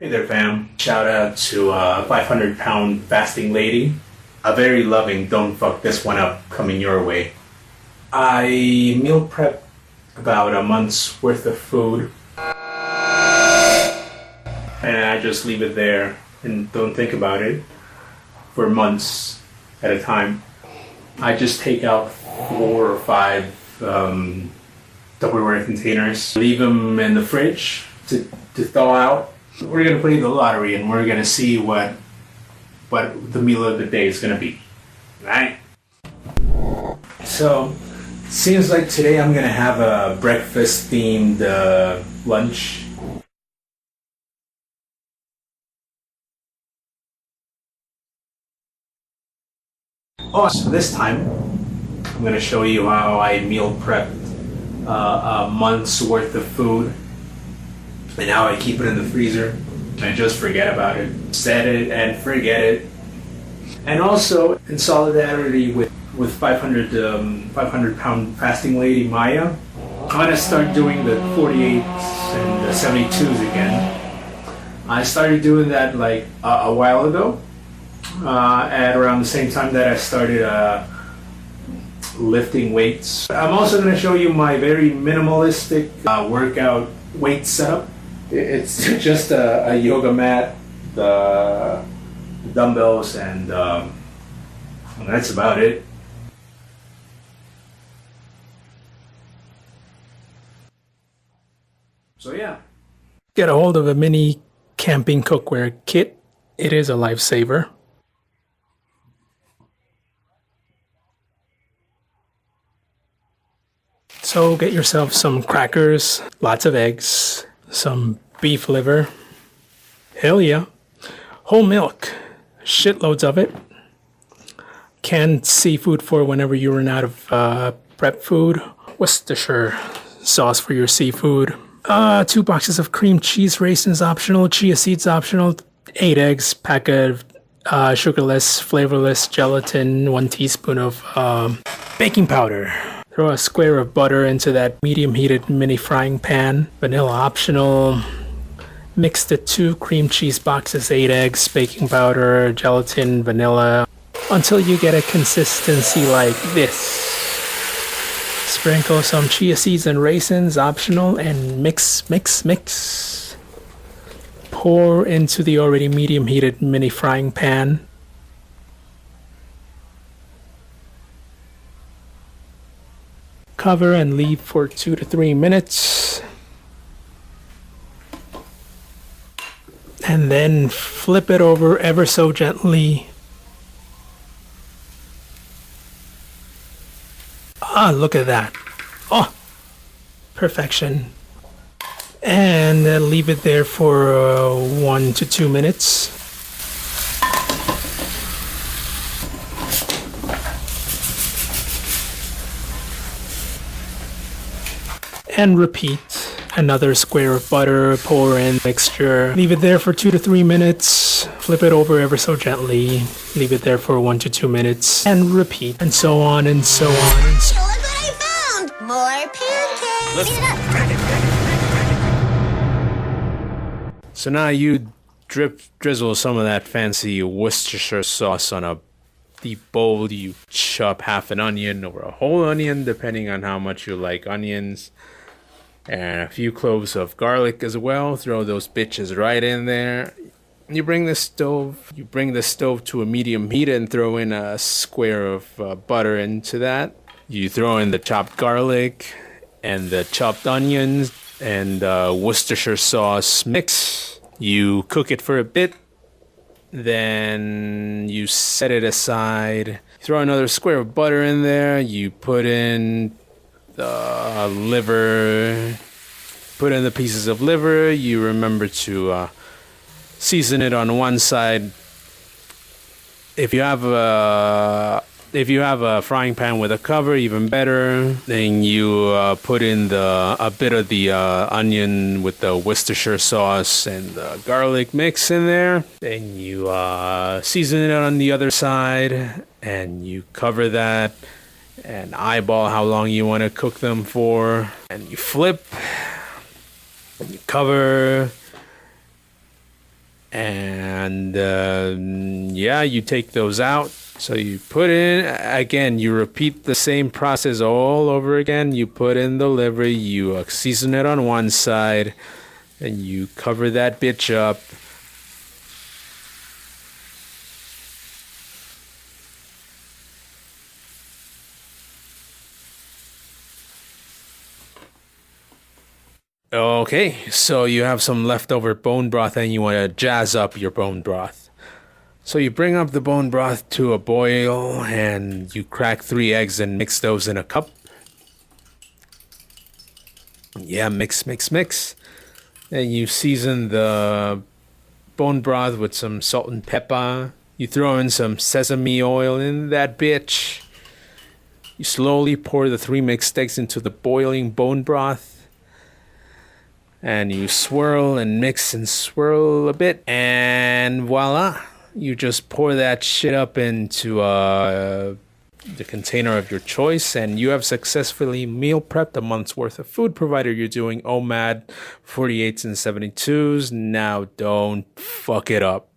Hey there, fam. Shout out to 500-pound fasting lady. A very loving don't fuck this one up coming your way. I meal prep about a month's worth of food. And I just leave it there and don't think about it for months at a time. I just take out 4 or 5 Tupperware containers, leave them in the fridge to thaw out. We're gonna play the lottery and we're gonna see what the meal of the day is gonna be. Right? So seems like today I'm gonna have a breakfast themed lunch. Oh, so this time I'm gonna show you how I meal prepped a month's worth of food. And now I keep it in the freezer and just forget about it. Set it and forget it. And also, in solidarity with 500-pound fasting lady Maya, I'm gonna start doing the 48s and the 72s again. I started doing that like a while ago, at around the same time that I started lifting weights. I'm also gonna show you my very minimalistic workout weight setup. It's just a yoga mat, the dumbbells, and that's about it. So yeah. Get a hold of a mini camping cookware kit. It is a lifesaver. So get yourself some crackers, lots of eggs, some beef liver, hell yeah, whole milk, shitloads of it, canned seafood for whenever you run out of prep food, Worcestershire sauce for your seafood, 2 boxes of cream cheese, raisins optional, chia seeds optional, 8 eggs, pack of sugarless, flavorless gelatin, 1 teaspoon of baking powder. Throw a square of butter into that medium heated mini frying pan. Vanilla optional. Mix the 2 cream cheese boxes, 8 eggs, baking powder, gelatin, vanilla, until you get a consistency like this. Sprinkle some chia seeds and raisins, optional, and mix, mix, mix. Pour into the already medium heated mini frying pan. Cover and leave for 2 to 3 minutes. And then flip it over ever so gently. Ah, look at that. Oh, perfection. And leave it there for 1 to 2 minutes. And repeat. Another square of butter, pour in mixture, leave it there for 2 to 3 minutes, flip it over ever so gently, leave it there for 1 to 2 minutes, and repeat, and so on and so on and so on. Look what I found! More pancakes! So now you drizzle some of that fancy Worcestershire sauce on a deep bowl. You chop half an onion or a whole onion, depending on how much you like onions. And a few cloves of garlic as well. Throw those bitches right in there. You bring the stove to a medium heat and throw in a square of butter into that. You throw in the chopped garlic and the chopped onions and Worcestershire sauce mix. You cook it for a bit. Then you set it aside. Throw another square of butter in there. You put in the liver, put in the pieces of liver. You remember to season it on one side. If you have a frying pan with a cover, even better. Then you put in a bit of the onion with the Worcestershire sauce and the garlic mix in there. Then you season it on the other side, and you cover that and eyeball how long you want to cook them for. And you flip, and you cover, And yeah, you take those out. So you put in, again, you repeat the same process all over again. You put in the liver, you season it on one side, and you cover that bitch up. Okay, so you have some leftover bone broth and you want to jazz up your bone broth. So you bring up the bone broth to a boil and you crack 3 eggs and mix those in a cup. Yeah, mix. And you season the bone broth with some salt and pepper. You throw in some sesame oil in that bitch. You slowly pour the 3 mixed eggs into the boiling bone broth. And you swirl and mix and swirl a bit. And voila. You just pour that shit up into the container of your choice, and you have successfully meal prepped a month's worth of food, provided you're doing OMAD 48s and 72s. Now don't fuck it up.